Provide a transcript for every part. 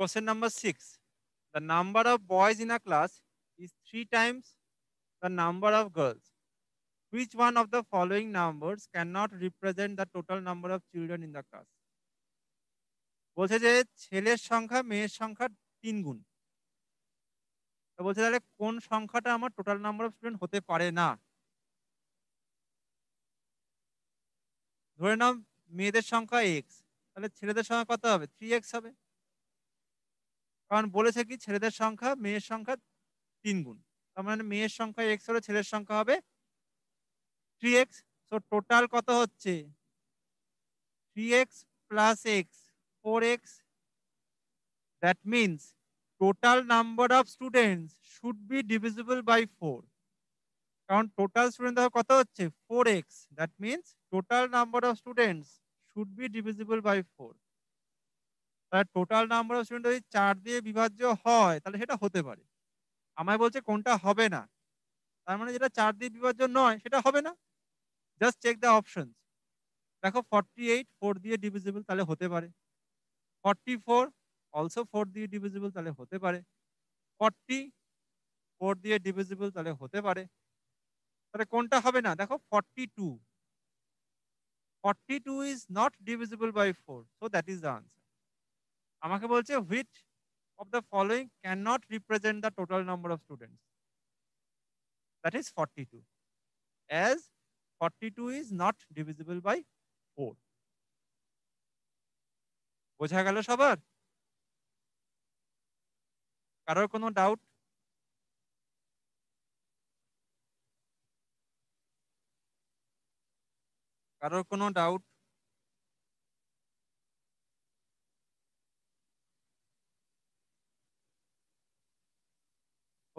Question number 6. The number of boys in a class is 3 times the number of girls. Which one of the following numbers cannot represent the total number of children in the class? বলছে যে ছেলের সংখ্যা মেয়ের সংখ্যা 3 গুণ। তো বলছে তাহলে কোন সংখ্যাটা আমার টোটাল নাম্বার অফ স্টুডেন্ট হতে পারে না? ধরে নাও মেয়েদের সংখ্যা এক্স, তাহলে ছেলেদের সংখ্যা কত হবে? 3x হবে। কারণ বলেছে কি ছেলেদের সংখ্যা মেয়ের সংখ্যা 3 গুণ। তার মানে মেয়ের সংখ্যা এক্স হলে ছেলের সংখ্যা হবে 3x। সো টোটাল কত হচ্ছে? 3x plus x, 4x. That means total number of students should be divisible by 4. কারণ টোটাল স্টুডেন্ট দেখো কত হচ্ছে? 4x. That means total number of students should be divisible by 4. তাহলে টোটাল নাম্বার অফ স্টুডেন্ট যদি 4 দিয়ে বিভাজ্য হয় তাহলে সেটা হতে পারে। আমায় বলছে কোনটা হবে না। তার মানে যেটা 4 দিয়ে বিভাজ্য নয় সেটা হবে না। Just check the options. দেখো 48 4 দিয়ে ডিভিজিবল তাহলে হতে পারে। 44 অলসো 4 দিয়ে ডিভিজিবল তাহলে হতে পারে। 40 4 দিয়ে ডিভিজিবল তাহলে হতে পারে। তাহলে কোনটা হবে না? দেখো 42। 42 is not divisible by 4. So that is the answer. আমাকে বলছে which of the following cannot represent the total number of students? That is 42. As 42 is not divisible by 4. বোঝা গেল সবার? কারোর কোনো ডাউট? কারোর কোনো ডাউট?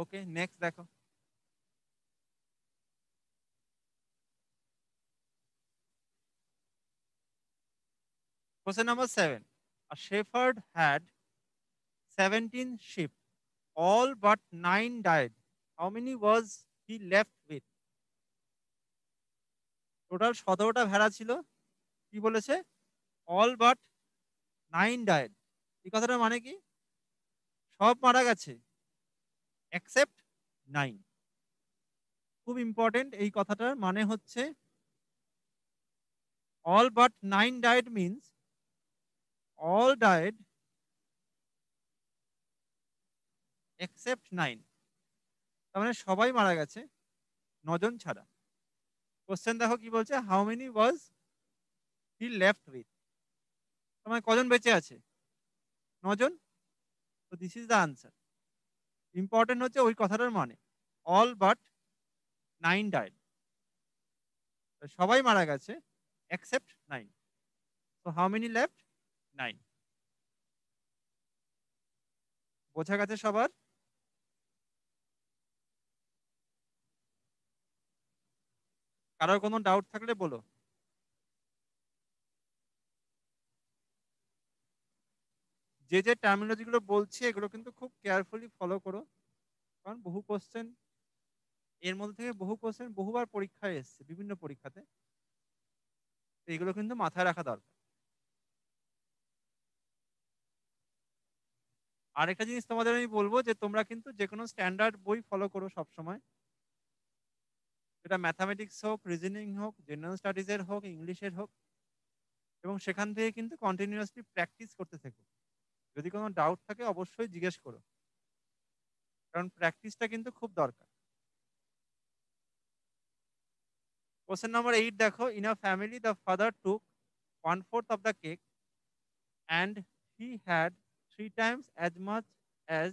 ওকে, নেক্সট দেখো। Question number 7. A shepherd had 17 sheep. All but 9 died. How many was he left with? Total 17টা ভেড়া ছিল। কি বলেছে? All but 9 died. এই কথাটার মানে কি? সব মারা গেছে এক্সেপ্ট 9। খুব ইম্পর্টেন্ট এই কথাটার মানে হচ্ছে all but 9 died means all died except 9। তার মানে সবাই মারা গেছে 9 জন ছাড়া। কোশ্চেন দেখো কি বলছে? How many was he left with? তার মানে কজন বেঁচে আছে? 9 জন। তো this is the answer. Important হচ্ছে ওই কথাটার মানে অল বাট 9 ডায়েড, সবাই মারা গেছে এক্সেপ্ট 9। তো হাউ মেনি লেফট? 9। বোঝা গেছে সবার? কারোর কোনো ডাউট থাকলে বলো। যে যে টার্মিনোলজি গুলো বলছি এগুলো কিন্তু খুব কেয়ারফুলি ফলো করো, কারণ বহু কোশ্চেন এর মধ্যে থেকে বহু কোশ্চেন বহুবার পরীক্ষায় এসছে বিভিন্ন পরীক্ষাতে। তো এগুলো কিন্তু মাথায় রাখা দরকার। আরেকটা জিনিস তোমাদের আমি বলবো যে তোমরা কিন্তু যে কোনো স্ট্যান্ডার্ড বই ফলো করো সব সময়। এটা ম্যাথামেটিক্স হোক, রিজনিং হোক, জেনারেল স্টাডিজের হোক, ইংলিশের হোক, এবং সেখান থেকে কিন্তু কন্টিনিউয়াসলি প্র্যাকটিস করতে থেকো। যদি কোনো ডাউট থাকে অবশ্যই জিজ্ঞেস করো, কারণ প্র্যাকটিসটা কিন্তু খুব দরকার। কোশ্চেন নাম্বার 8 দেখো, in a family the father took 1/4 of the cake and he had 3 times as much as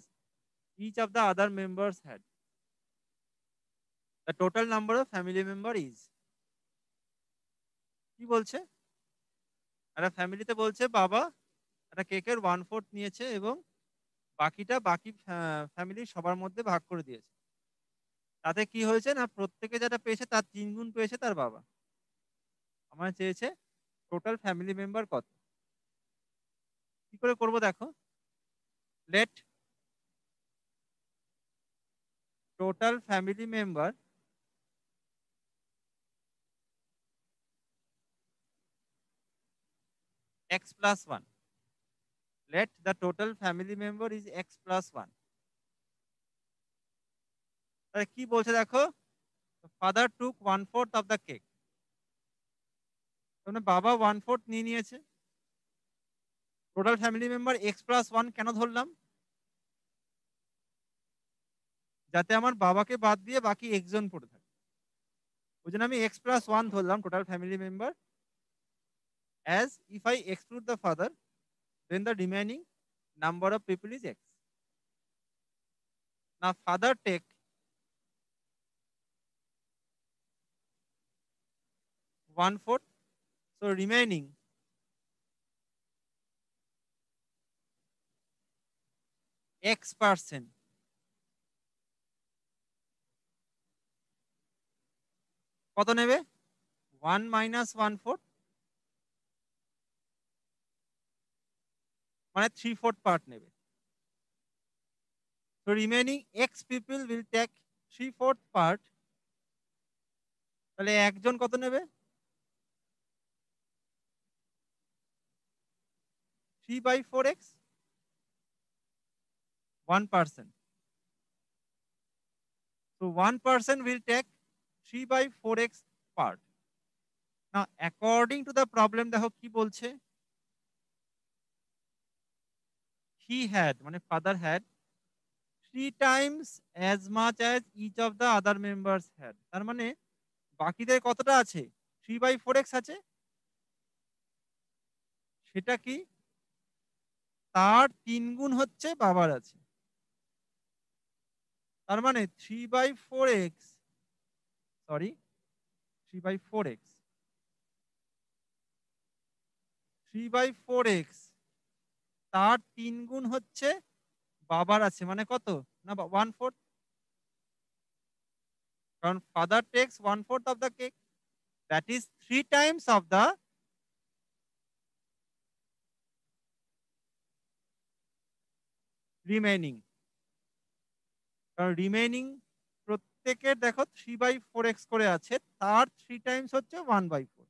each of the other members had. The total number of family member is? কি বলছে? একটা ফ্যামিলিতে বলছে বাবা একটা কেকের 1/4 নিয়েছে এবং বাকিটা বাকি ফ্যামিলি সবার মধ্যে ভাগ করে দিয়েছে। তাতে কি হয়েছে না প্রত্যেকে যেটা পেয়েছে তার 3 গুণ পেয়েছে তার বাবা। আমার চেয়েছে টোটাল ফ্যামিলি মেম্বার কত। কি করে করব দেখো। Let total family member x plus 1, let the total family member is x plus 1. তাহলে কি বলছে দেখো, father took 1/4 of the cake, মানে বাবা 1/4 নিয়ে নিয়েছে। Total family member x plus 1 কেন ধরলাম? যাতে আমার বাবাকে বাদ দিয়ে বাকি একজন পড়ে থাকে, ওই জন্য আমি x প্লাস 1 ধরলাম total family member. As if I exclude the father, then the remaining number of people is x. Now father take 1/4, so remaining x%, কত নেবে? 1 minus 1/4, মানে 3/4 পার্ট নেবে। So remaining x people will take 3/4 part. তাহলে একজন কত নেবে? 3/4x, 1%. So 1% will take 3/4x part. Now according to the problem দেখো কি বলছে, he had মানে father had 3 times as much as each of the other members had. তার মানে বাকিদের কতটা আছে? 3/4x আছে। সেটা কি? তার 3 গুণ হচ্ছে বাবার আছে। তার মানে 3/4x, সরি 3/4x, 3/4x তার 3 গুণ হচ্ছে বাবার আছে, মানে কত? না 1/4, কারণ father takes 1/4 of the cake, that is 3 times of the remaining. কারণ রিমেইনিং প্রত্যেকের দেখো 3/4x করে আছে, তার 3 টাইমস হচ্ছে 1/4।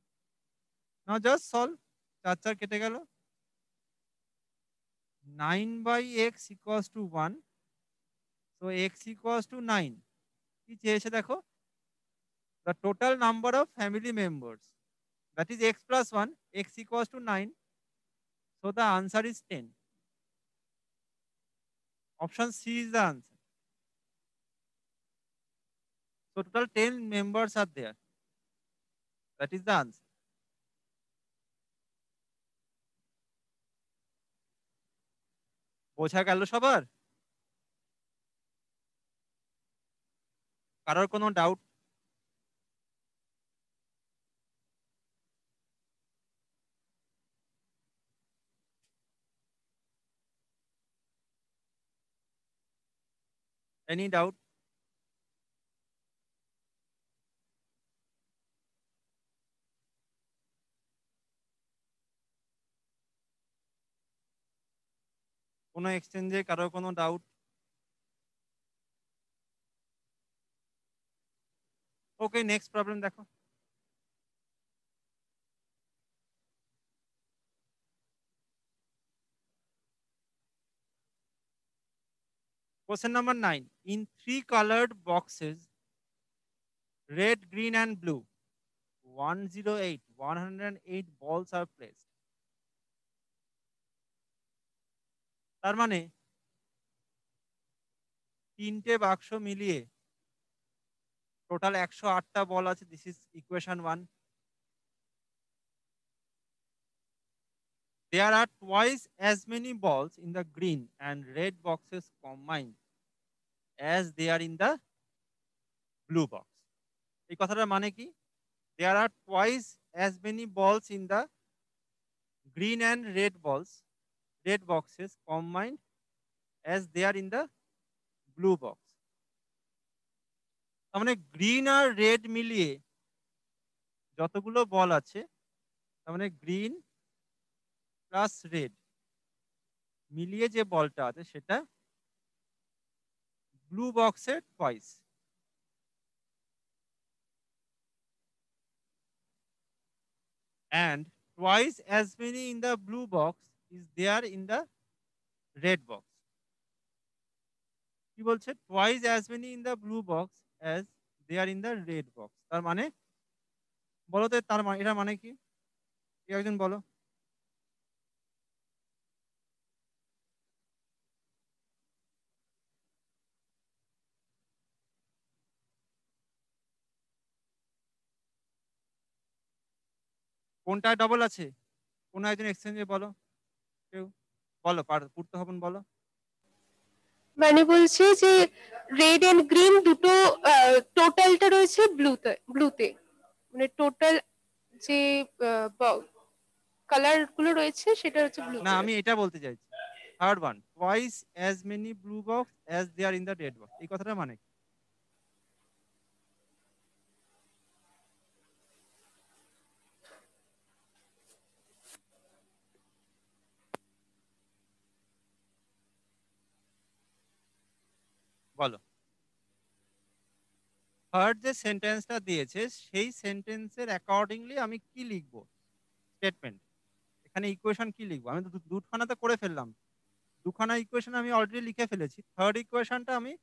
নাও জাস্ট সলভ, 4 4 কেটে গেল, 9/x equals to 1, so x equals to 9। কি চেয়েছে দেখো? The total number of family members, that is x plus 1, x equals to 9, so the answer is 10. Option C is the answer. So total 10 members are there, that is the answer. বোঝা গেল সবার? কারোর কোনো doubt? Any doubt? কোনো এক্সচেঞ্জে কারোর কোনো doubt? ওকে, next problem দেখো। Question number 9. In 3 colored boxes, red, green, and blue, 108, 108 balls are placed. তার মানে 3টে বাক্স মিলিয়ে টোটাল 108টা বল আছে। This is equation 1। There are twice as many balls in the green and red boxes combined as they are in the blue box. এই কথাটার মানে কি? There are twice as many balls in the green and red boxes combined as they are in the blue box. তার মানে green আর red মিলিয়ে যতগুলো বল আছে, তার মানে গ্রিন প্লাস রেড মিলিয়ে যে বলটা আছে সেটা ব্লু বক্সের twice. And twice as many in the blue box is there in the red box. কি বলছে? Twice as many in the blue box as they are in the red box. তার মানে বলো তো, তার মানে এটা মানে কি? কেউ একজন বলো। কোনটা ডবল আছে? কোন একজন এক্সচেঞ্জে বলো। কেউ বলো, পূর্ত হবন বলো। মানে বলছে যে রেড এন্ড গ্রিন দুটো টোটালটা রয়েছে ব্লুতে, মানে টোটাল যে কালার গুলো রয়েছে সেটা হচ্ছে না, ব্লুতে। আমি এটা বলতে চাইছি। Third one, twice as many blue box as they are in the red box, এই কথাটা মানে কি? বলো। থার্ড যে সেন্টেন্সটা দিয়েছে সেই সেন্টেন্সের অ্যাকর্ডিংলি আমি কি লিখবো? স্টেটমেন্ট। এখানে ইকুয়েশন কি লিখবো? আমি তো দুখানা তো করে ফেললাম। দুখানা ইকুয়েশন আমি অলরেডি লিখে ফেলেছি। থার্ড ইকুয়েশনটা আমি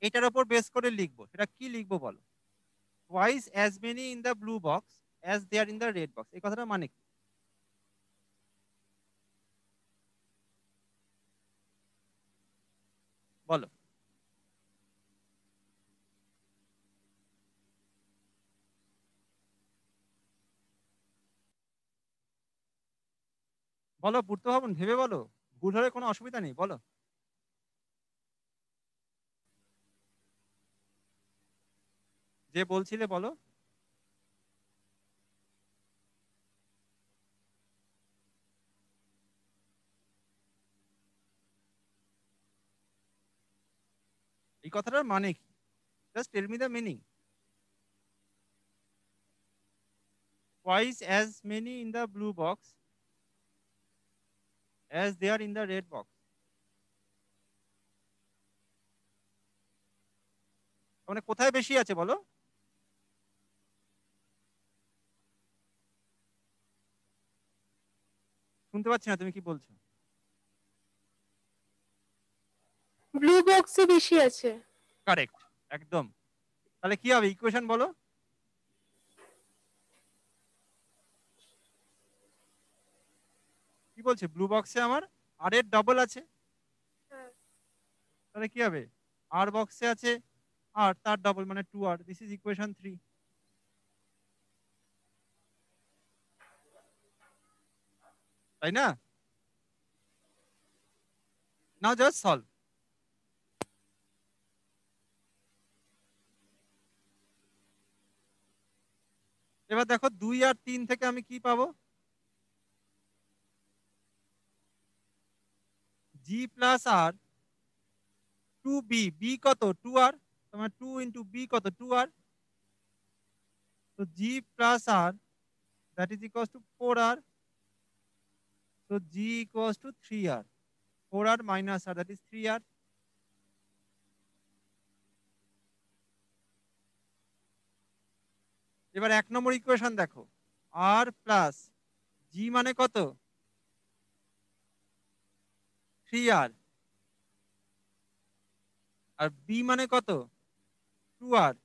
এটার উপর বেস করে লিখবো। সেটা কি লিখবো বলো? Twice as many in the blue box as they are in the red box, এই কথাটা মানে কি? বলো। বলো পূর্ত ভবন, ভেবে বলো। ভুল হলে কোনো অসুবিধা নেই, বলো। যে বলছিলে বলো। এই কথাটার মানে কি? Just tell me the meaning. Twice as many in the blue box as they are in the red box. মানে কোথায় বেশি আছে বলো? শুনতে পাচ্ছি না, তুমি কি বলছো? ব্লু বক্সে বেশি আছে। কারেক্ট, একদম। তাহলে কি হবে ইকুয়েশন বলো? কি বলছে? ব্লু বক্সে আমার আর এর ডবল আছে। তাহলে কি হবে? আর বক্সে আছে আর তার ডবল, মানে 2r। This is equation 3। তাই না? নাও জাস্ট সলভ। এবার দেখো 2 আর 3 থেকে আমি কি পাবো? জি প্লাস আর 2b, বি কত? 2r। তোমার 2 ইন্টু বি কত? 2r। তো G plus R, that is equals to 4r। So G equals to 3r. 4r minus r, that is 3r. এবার 1 নম্বর ইকুয়েশন দেখো। r প্লাস g মানে কত? 3r। আর b মানে কত? 2r।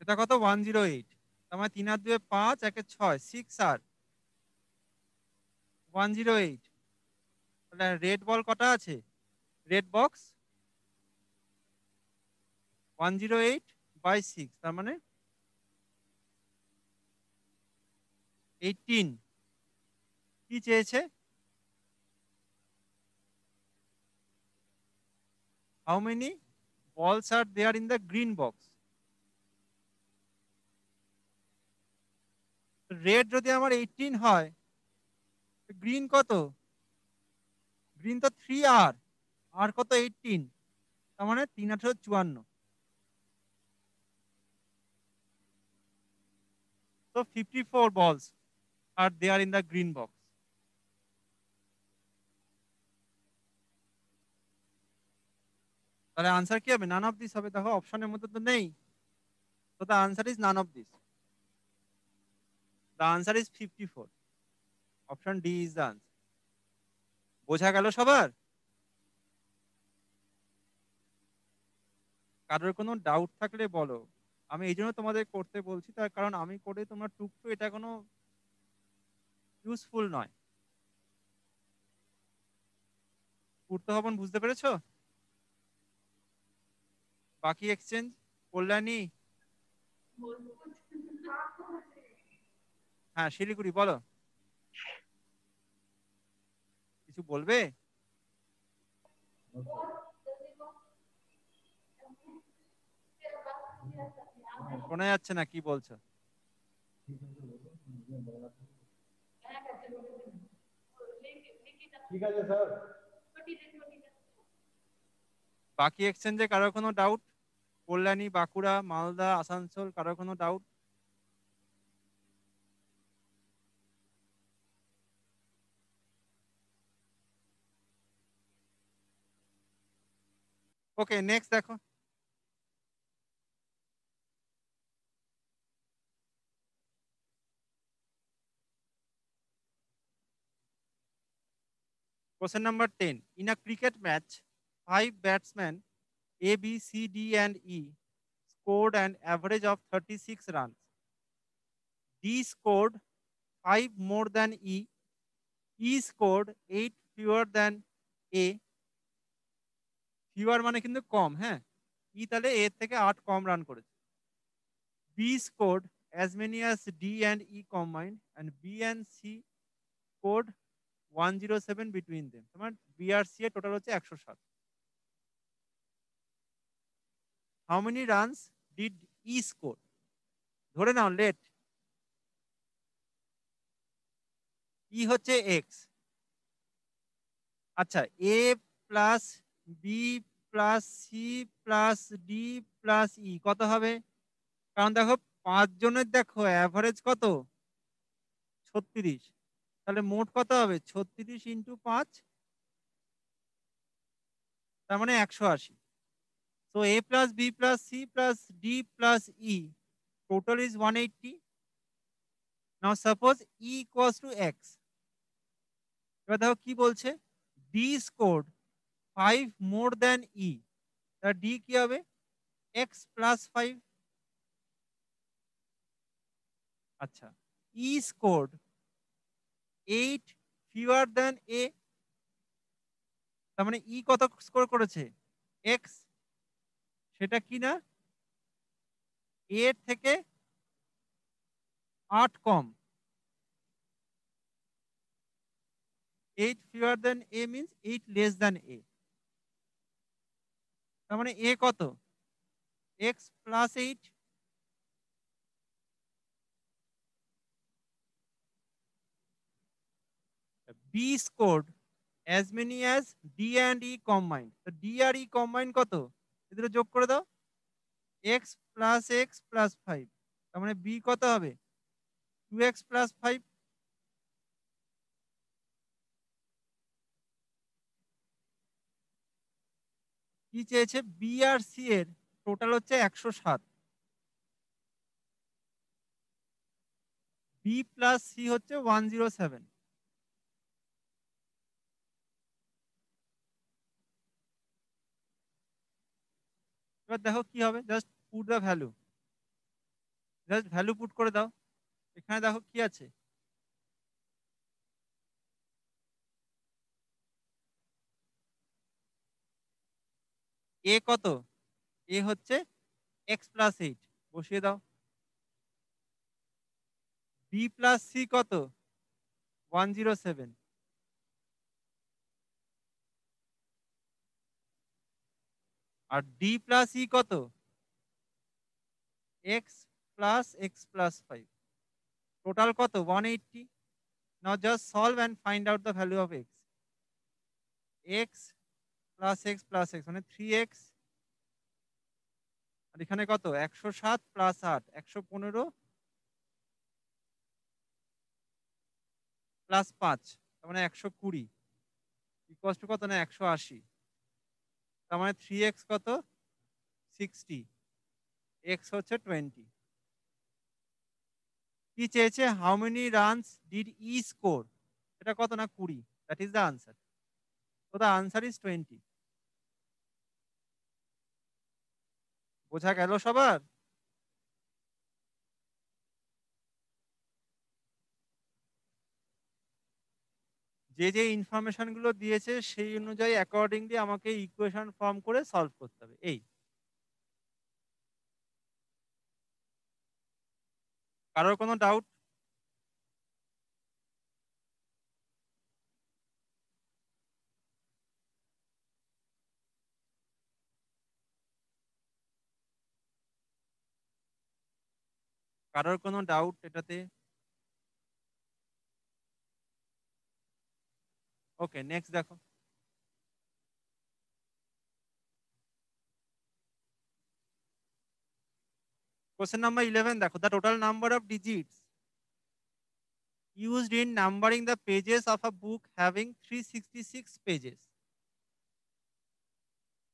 এটা কত? 108। তার মানে 3 আর 2 5, 1 6, 6r 108। তাহলে রেড বল কটা আছে? রেড বক্স 108/6, তার মানে 18। কি চেয়েছে? How many balls are there in the green box? Red যদি আমার 18 হয়, গ্রিন কত? গ্রিন তো 3r। আর কত? 18। তার মানে 3×18 = 54। তো 54 balls are there in the green box. তাহলে আনসার কি হবে? নান অফ দিস হবে। দেখো অপশনের মধ্যে তো নেই। তো the answer is none of this. The answer is 54। Option D is the answer. বোঝা গেল সবার? কারোর কোনো ডাউট থাকলে বলো। আমি এই জন্য তোমাদের করতে বলছি, তার কারণ আমি করে তোমরা টুকটু, এটা কোনো ইউজফুল নয়। পূর্ত ভবন বুঝতে পেরেছো? বাকি এক্সচেঞ্জ, কল্যাণী, হ্যাঁ শিলিগুড়ি, বলো কিছু বলবে? শোনা যাচ্ছে না, কি বলছো? ঠিক আছে স্যার। বাকি এক্সচেঞ্জে কারোর কোনো ডাউট? কল্যাণী, বাঁকুড়া, মালদা, আসানসোল, কারোর কোনো ডাউট? ওকে, নেক্সট দেখো। Question number 10. In a cricket match, 5 batsmen A, B, C, D, and E scored an average of 36 runs. D scored 5 more than E. E scored 8 fewer than A. Fewer মানে কিন্তু কম, হ্যাঁ। ই তাহলে এর থেকে 8 কম run করেছে। B scored as many as D and E combined, and B and C scored 107 between them. তোমার B আর C এর total হচ্ছে 107। How many runs did E score? ধরে নাও লেট ই হচ্ছে এক্স। আচ্ছা, A plus B plus C plus D plus E কত হবে? কারণ দেখো 5 জনের দেখো অ্যাভারেজ কত, 36। তাহলে মোট কত হবে? 36 ইন্টু 5, তার মানে 180। So a plus b plus c plus d plus e total is 180. Now suppose e equals to x. এবার দেখো কি বলছে, d scored 5 more than e, তাহলে d কি হবে? x plus 5। আচ্ছা, e scored 8 fewer than a, তার মানে ই কত স্কোর করেছে? এক্স, সেটা কি না এর থেকে 8 কম। 8 fewer than a means 8 less than a, তার মানে a কত? x plus 8। b scored as many as d and e combined, তো d আর e combined কত? এদের যোগ করে দাও, x plus x plus 5, তার মানে b কত হবে? 2x plus 5। কি চেয়েছে? বি আর সি এর টোটাল হচ্ছে 107, বি প্লাস সি হচ্ছে 107। এবার দেখো কি হবে, just put the value, just value put করে দাও। এখানে দেখো কি আছে, এ কত? এ হচ্ছে এক্স প্লাস 8, বসিয়ে দাও। বি প্লাস সি কত? 107। আর ডি প্লাস ই কত? X plus x plus 5, total কত? 180। Now just solve and find out the value of x. X plus x plus x মানে 3x, আর এখানে কত? 107 প্লাস 8 115 প্লাস 5, তার মানে 120 ইকুয়ালস টু কত না 180। তার মানে 3x কত? 60, এক্স হচ্ছে 20। কি চেয়েছে? How many runs did he score? এটা কত না 20, দ্যাট ইজ দ্য আনসার। তো দ্য আনসার ইজ 20। বোঝা গেল সবার? যে যে ইনফরমেশন গুলো দিয়েছে সেই অনুযায়ী অ্যাকর্ডিংলি আমাকে ইকুয়েশন ফর্ম করে সলভ করতে হবে। এই কারোর কোনো ডাউট? কারোর কোনো ডাউট এটাতে? ওকে, নেক্সট দেখো। কোশ্চেন নাম্বার 11 দেখো, the total number of digits used in numbering the pages of a book having 366 pages।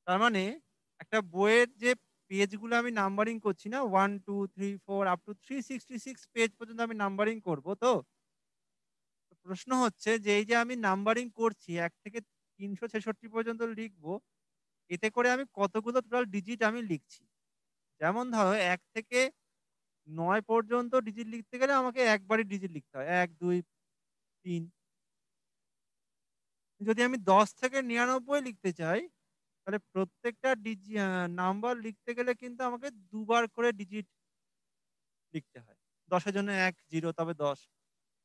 তার মানে একটা বইয়ের যে পেজগুলো আমি নাম্বারিং করছি না, 1 2 3 4 আপ টু 366 পেজ পর্যন্ত আমি নাম্বারিং করব। তো প্রশ্ন হচ্ছে যে এই যে আমি নাম্বারিং করছি 1 থেকে 366 পর্যন্ত লিখবো, এতে করে আমি কতগুলো টোটাল ডিজিট আমি লিখছি। যেমন ধরো 1 থেকে 9 পর্যন্ত ডিজিট লিখতে গেলে আমাকে একবারই ডিজিট লিখতে হয়, 1 2 3। যদি আমি 10 থেকে 99 লিখতে চাই, তাহলে প্রত্যেকটা নাম্বার লিখতে গেলে কিন্তু আমাকে দুবার করে ডিজিট লিখতে হয়। 10-এর জন্য 1 0 তবে 10,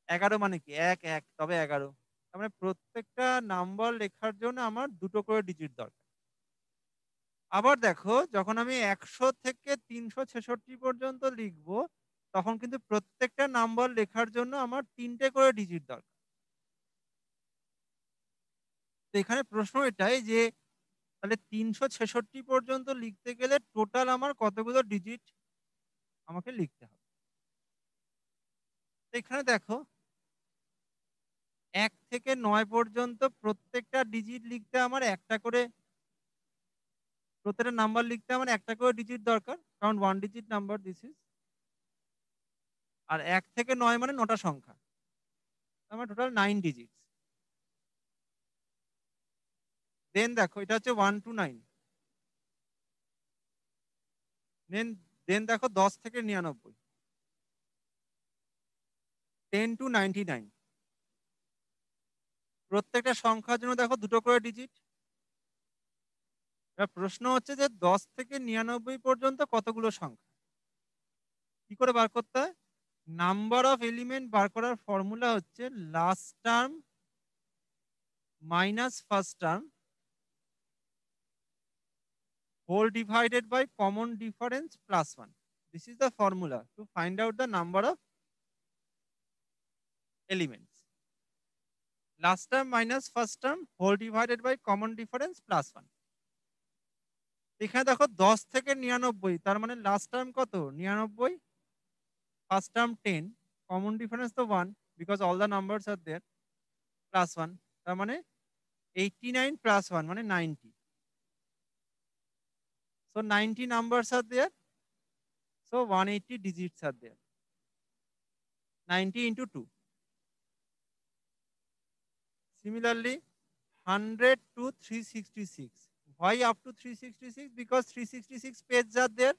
11 মানে কি 1 1 তবে 11। তার মানে প্রত্যেকটা নাম্বার লেখার জন্য আমার দুটো করে ডিজিট দরকার। আবার দেখো, যখন আমি 100 থেকে 366 পর্যন্ত লিখবো, তখন কিন্তু প্রত্যেকটা নাম্বার লেখার জন্য আমার 3টে করে ডিজিট দরকার। তো এখানে প্রশ্ন এটাই যে তাহলে 366 পর্যন্ত লিখতে গেলে টোটাল আমার কতগুলো ডিজিট আমাকে লিখতে হবে। তো এখানে দেখো 1 থেকে 9 পর্যন্ত প্রত্যেকটা ডিজিট লিখতে আমার একটা করে, প্রত্যেকটা নাম্বার লিখতে আমার একটা করে ডিজিট দরকার, কারণ 1 ডিজিট নাম্বার দিস ইজ। আর 1 থেকে 9 মানে 9টা সংখ্যা, আমার টোটাল 9 ডিজিটস। দেন দেখো এটা হচ্ছে 1 to 9। দেন দেন দেখো 10 থেকে 99, 10 to 99। প্রত্যেকটা সংখ্যার জন্য দেখো দুটো করে ডিজিট। এবার প্রশ্ন হচ্ছে যে 10 থেকে 99 পর্যন্ত কতগুলো সংখ্যা, কি করে বার করতে হয়? নাম্বার অফ এলিমেন্ট বার করার ফর্মুলা হচ্ছে last term minus first term whole divided by common difference plus 1. This is the formula to find out the number of elements. Last term minus first term whole divided by common difference plus 1. এখানে দেখো 10 থেকে 99, তার মানে last term কত 99, first term 10, common difference তো 1 because all the numbers are there, plus 1, তার মানে 89 plus 1 মানে 90। So 90 numbers are there, so 180 digits are there, 90 into 2. Similarly 100 to 366. Why up to 366? Because 366 pages are there.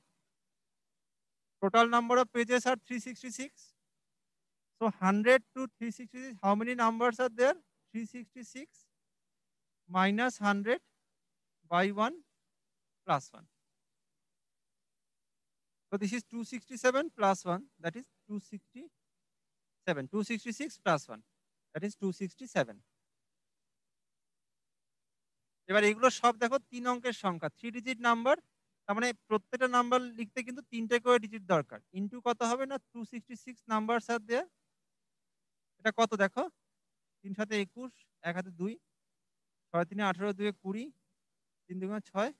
Total number of pages are 366. So 100 to 366, how many numbers are there? 366 minus 100 by 1 plus 1. So this is 267 plus 1, that is 267. 266 plus 1, that is 267. এবার এগুলো সব দেখো 3 অঙ্কের সংখ্যা, 3 digit number. তার মানে প্রত্যেকটা number লিখতে কিন্তু 3টে করে ডিজিট দরকার। ইনটু কত হবে না 266 নাম্বার আর দেয়ার। এটা কত দেখো, 3 7 21, 1 হাতে 2, 6 3 18, 2 20, 3 2 6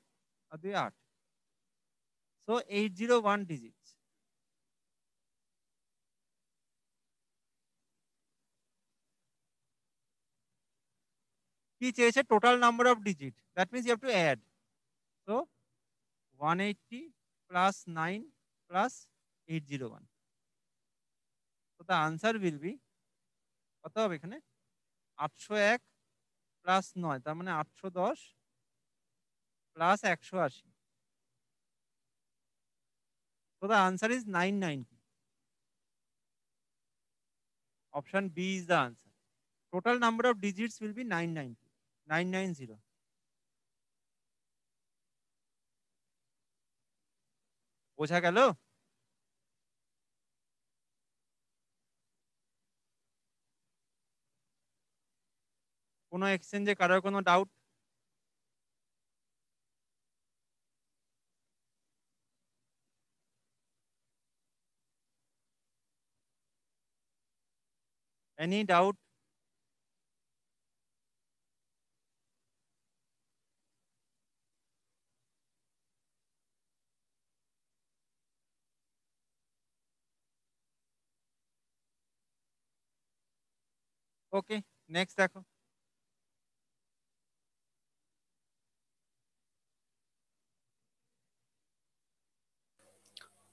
আর 2 8। So 801 digits. কি চেয়েছে? Total number of digit, that means you have to add. So 180 plus 9 plus 801। So the answer will be কত হবে এখানে 801 প্লাস 9, তার মানে 810 plus 180। So the answer is 990. Option B is the answer. Total number of digits will be 990. 990. বোঝা গেল? কোনো এক্সচেঞ্জে কারোর কোনো ডাউট? Any doubt? ওকে, নেক্সট দেখো।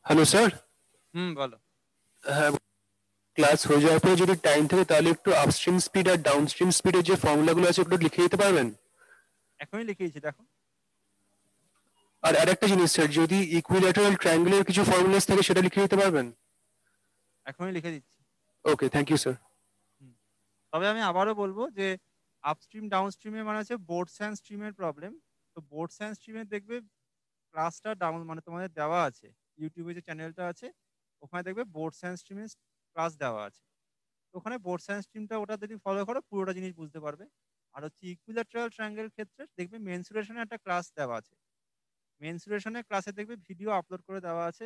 Hello sir. বলো। হ্যাঁ, ক্লাস হয়ে যাওয়ার পরে যদি টাইম থাকে তাহলে একটু আপস্ট্রিম স্পিড আর ডাউনস্ট্রিম স্পিডের যে ফর্মুলাগুলো আছে একটু লিখে দিতে পারবেন? এখনই লিখেছি, দেখো। আর আরেকটা জিনিস স্যার, যদি ইকুইল্যাটারাল ট্রায়াঙ্গেলের কিছু ফর্মুলাস থাকে সেটা লিখে দিতে পারবেন? এখনই লিখে দিচ্ছি। ওকে, থ্যাংক ইউ স্যার। তবে আমি আবারও বলবো যে আপস্ট্রিম ডাউনস্ট্রিমের মানে হচ্ছে বোর্ডস অ্যান্ড স্ট্রিমের প্রবলেম। তো বোর্ডস অ্যান্ড স্ট্রিমে দেখবে ক্লাসটা ডাউন মানে তোমাদের দেওয়া আছে, ইউটিউবে যে চ্যানেলটা আছে ওখানে দেখবে বোর্ডস অ্যান্ড স্ট্রিমের ক্লাস দেওয়া আছে। তো ওখানে বোর্ডস অ্যান্ড স্ট্রিমটা ওটা যদি ফলো করো পুরোটা জিনিস বুঝতে পারবে। আর হচ্ছে ইকুইল্যাটারাল ট্রায়াঙ্গেল ক্ষেত্রে দেখবে মেনসুরেশনে একটা ক্লাস দেওয়া আছে, মেনসুরেশনের ক্লাসে দেখবে ভিডিও আপলোড করে দেওয়া আছে।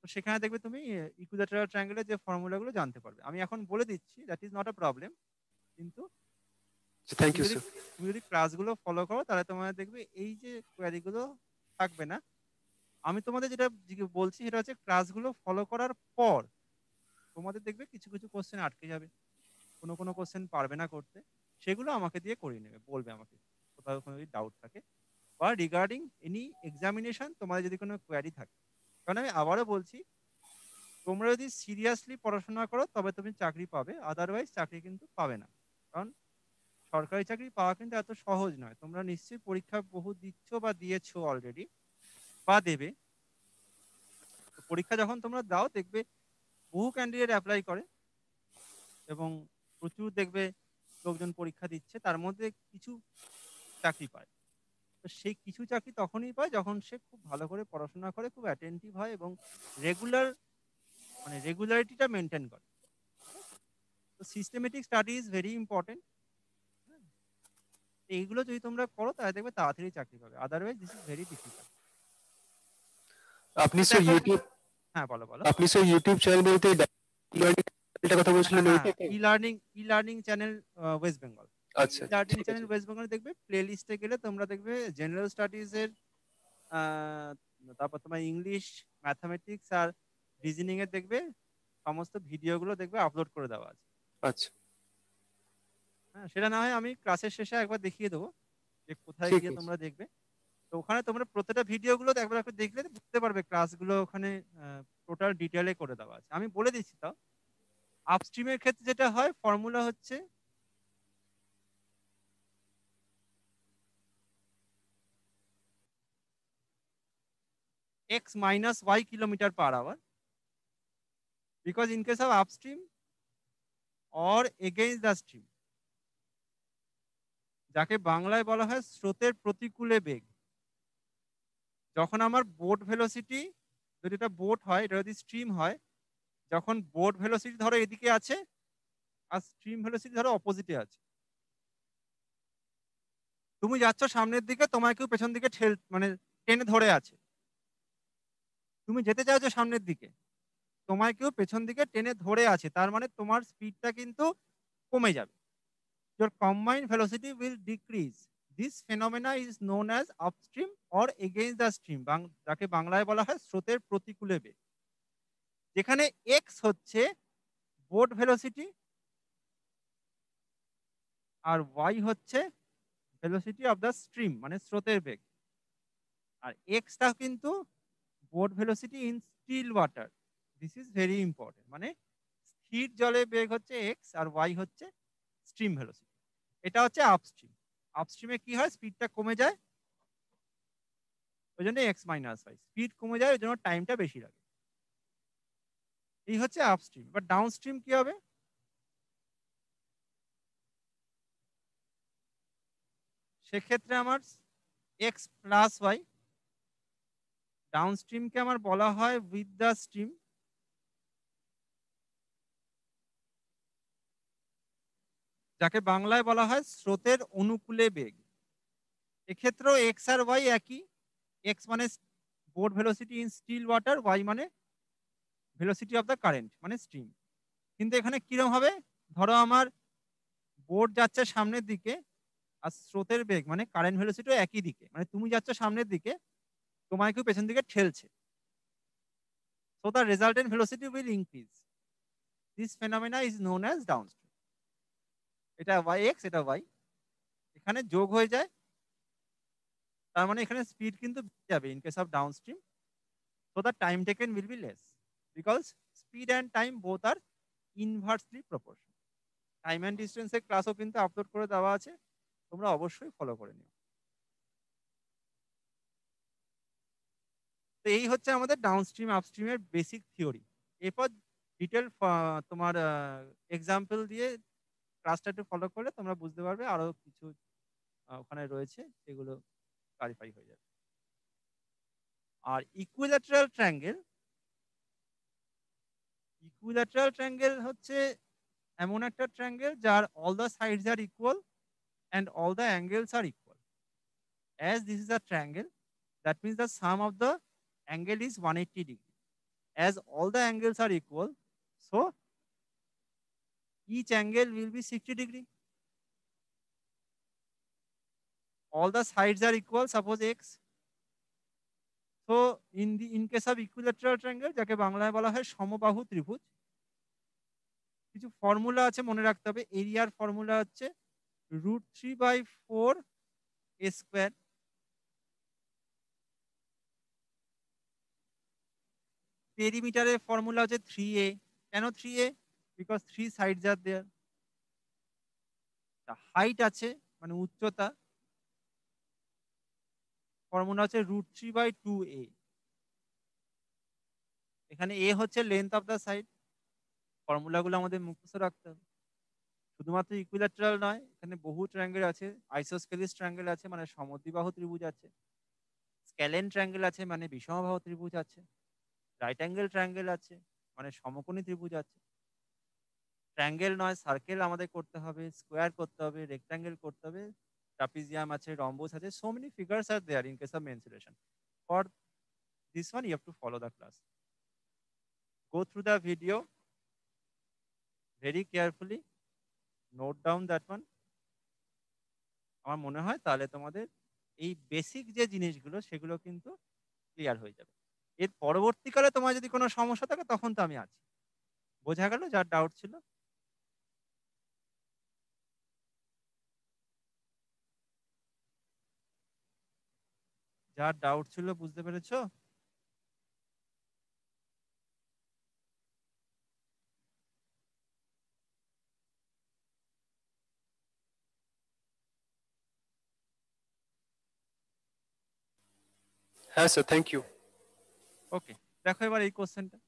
তো সেখানে দেখবে তুমি ইকুইল্যাটারাল ট্রায়াঙ্গেলের যে ফর্মুলাগুলো জানতে পারবে। আমি এখন বলে দিচ্ছি, that is not a problem. কিন্তু থ্যাংক তুমি ইউ যদি স্যার। তুমি যদি ক্লাসগুলো ফলো করো তাহলে তোমাদের দেখবে এই যে কোয়ারিগুলো থাকবে না। আমি তোমাদের যেটা বলছি সেটা হচ্ছে ক্লাসগুলো ফলো করার পর তোমাদের দেখবে কিছু কিছু কোশ্চেন আটকে যাবে, কোনো কোনো কোশ্চেন পারবে না করতে, সেগুলো আমাকে দিয়ে করিয়ে নেবে, বলবে আমাকে কোথাও কোনো যদি ডাউট থাকে বা রিগার্ডিং এনি এক্সামিনেশন তোমাদের যদি কোনো কোয়ারি থাকে। কারণ আমি আবারও বলছি, তোমরা যদি সিরিয়াসলি পড়াশোনা করো তবে তুমি চাকরি পাবে, আদারওয়াইজ চাকরি কিন্তু পাবে না। কারণ সরকারি চাকরি পাওয়া কিন্তু এত সহজ নয়। তোমরা নিশ্চয়ই পরীক্ষা বহু দিচ্ছ বা দিয়েছো অলরেডি বা দেবে। তো পরীক্ষা যখন তোমরা দাও দেখবে বহু ক্যান্ডিডেট অ্যাপ্লাই করে এবং প্রচুর দেখবে লোকজন পরীক্ষা দিচ্ছে, তার মধ্যে কিছু চাকরি পায়। তো সেই কিছু চাকরি তখনই পায় যখন সে খুব ভালো করে পড়াশোনা করে, খুব অ্যাটেন্টিভ হয় এবং রেগুলার মানে রেগুলারিটিটা মেনটেন করে। তো systematic study is very important. এইগুলো যদি তোমরা করো তাহলে দেখবে তাড়াতাড়ি চাকরি পাবে, otherwise this is very difficult. আপনি স্যার দেখো, ইউটিউব হ্যাঁ বলো বলো। আপনি স্যার ইউটিউব চ্যানেল বলতে এটা কথা বলছিলেন হ্যাঁ, ওইটা? E learning channel West Bengal. আচ্ছা, ই লার্নিং ঠিক চ্যানেল আছে। ওয়েস্ট বেঙ্গল দেখবে প্লে লিস্টে গেলে তোমরা দেখবে জেনারেল স্টাডিজ এর, তারপর তোমার ইংলিশ, ম্যাথামেটিক্স আর রিজনিং এর দেখবে সমস্ত ভিডিওগুলো দেখবে আপলোড করে দেওয়া আছে। আচ্ছা, হ্যাঁ, সেটা না হয় আমি ক্লাসের শেষে একবার দেখিয়ে দেবো যে কোথায় ঠিক গিয়ে আছে। তোমরা দেখবে। তো ওখানে তোমরা প্রত্যেকটা ভিডিওগুলো একবার একবার দেখলে বুঝতে পারবে ক্লাসগুলো ওখানে টোটাল ডিটেলে করে দেওয়া আছে। আমি বলে দিচ্ছি তাও, আপস্ট্রিমের ক্ষেত্রে যেটা হয় ফর্মুলা হচ্ছে x minus y kilometer per hour, because in case of upstream or against the stream, যাকে বাংলায় বলা হয় স্রোতের প্রতিকূলে বেগ। যখন আমার বোট ভেলোসিটি, যদি এটা বোট হয়, এটা যদি স্ট্রিম হয়, যখন বোট ভেলোসিটি ধরো এদিকে আছে আর স্ট্রিম ভেলোসিটি ধরো অপোজিটে আছে, তুমি যাচ্ছ সামনের দিকে, তোমায় কেউ পেছন দিকে মানে টেনে ধরে আছে, তুমি যেতে চাইছো সামনের দিকে, তোমায় কেউ পেছন দিকে টেনে ধরে আছে, তার মানে তোমার স্পিডটা কিন্তু কমে যাবে। your combined velocity will decrease. This phenomena is known as upstream or against the stream, যাকে বাংলায় বলা হয় স্রোতের প্রতিকূলে বেগ। যেখানে x হচ্ছে বোট ভেলোসিটি আর y হচ্ছে ভেলোসিটি অফ দ্য স্ট্রিম মানে স্রোতের বেগ। আর এক্সটা কিন্তু boat velocity in still water. This is very important. মানে স্থির জলে বেগ হচ্ছে এক্স আর ওয়াই হচ্ছে স্ট্রিম ভেলোসিটি। এটা হচ্ছে আপস্ট্রিম। আপস্ট্রিমে কি হয়, স্পিডটা কমে যায়, ওই জন্য এক্স মাইনাস ওয়াই, স্পিড কমে যায় ওই জন্য টাইমটা বেশি লাগে। এই হচ্ছে আপস্ট্রিম। বাট ডাউনস্ট্রিম কি হবে, সেক্ষেত্রে আমার এক্স প্লাস ওয়াই, ডাউনস্ট্রিমকে আমার বলা হয় উইথ দ্য স্ট্রিম, যাকে বাংলায় বলা হয় স্রোতের অনুকূলে বেগ। এক্ষেত্রেও এক্স আর ওয়াই একই, এক্স মানে boat velocity in still water, y মানে ভেলোসিটি অফ দ্য কারেন্ট মানে স্ট্রিম। কিন্তু এখানে কিরম হবে, ধরো আমার বোর্ড যাচ্ছে সামনের দিকে আর স্রোতের বেগ মানে কারেন্ট ভেলোসিটিও একই দিকে, মানে তুমি যাচ্ছ সামনের দিকে, তোমায় কেউ পেছন দিকে ঠেলছে, so the resultant velocity will increase. This phenomena is known as downstream. এটা y(x), এটা y, এখানে যোগ হয়ে যায়, তার মানে এখানে স্পিড কিন্তু বেড়ে যাবে in case of downstream, so the time taken will be less because speed and time both are inversely proportional. Time and ডিস্টেন্সের ক্লাসও কিন্তু আপলোড করে দেওয়া আছে, তোমরা অবশ্যই ফলো করে নিও। তো এই হচ্ছে আমাদের ডাউনস্ট্রিম আপস্ট্রিমের বেসিক থিওরি। এরপর ডিটেল তোমার এক্সাম্পল দিয়ে ক্লাসটা একটু ফলো করলে তোমরা বুঝতে পারবে, আরো কিছু ওখানে রয়েছে সেগুলো ক্লারিফাই হয়ে যাবে। আর ইকুইল্যাটারাল ট্রায়াঙ্গেল হচ্ছে এমন একটা ট্রায়াঙ্গেল যার all the sides are equal and all the angles are equal. As this is a triangle, that means the sum of the angle is 180 degree. As all the angles are equal, so each angle will be 60 degree. All the sides are equal, suppose x. So in case of equilateral triangle, যাকে বাংলায় বলা হয় সমবাহু ত্রিভুজ, কিছু formula আছে মনে রাখতে হবে। এরিয়ার ফর্মুলা হচ্ছে √3/4 a স্কোয়ার। পেরিমিটারের ফর্মুলা হচ্ছে 3a। কেন 3a? Because 3 sides are there. Height আছে মানে উচ্চতা, ফর্মুলা হচ্ছে √3/2a। এখানে a হচ্ছে লেন্থ অফ দ্য সাইড। ফর্মুলাগুলো আমাদের মুখস্থ রাখতে হবে। শুধুমাত্র ইকুইল্যাটারাল নয়, এখানে বহু ট্রায়াঙ্গেল আছে, আইসোস্কেলিস ট্রায়াঙ্গেল আছে মানে সমদ্বিবাহু ত্রিভুজ আছে, স্ক্যালেন ট্রায়াঙ্গেল আছে মানে বিষমবাহু ত্রিভুজ আছে, রাইট অ্যাঙ্গেল ট্রায়াঙ্গেল আছে মানে সমকোণী ত্রিভুজ আছে। ট্রায়াঙ্গেল নয়, সার্কেল আমাদের করতে হবে, স্কোয়ার করতে হবে, রেক্টাঙ্গেল করতে হবে, ট্রাপিজিয়াম আছে, রম্বস আছে, so many figures are there in case of mensuration. For this one you have to follow the class, go through the video very carefully, note down that one. আমার মনে হয় তাহলে তোমাদের এই বেসিক যে জিনিসগুলো সেগুলো কিন্তু ক্লিয়ার হয়ে যাবে। এর পরবর্তীকালে তোমার যদি কোনো সমস্যা থাকে তখন তো আমি আছি। বোঝা গেল যার ডাউট ছিল? যার ডাউট ছিল বুঝতে পেরেছো? হ্যাঁ স্যার, থ্যাংক ইউ। ওকে, দেখো এবার এই কোশ্চেনটা।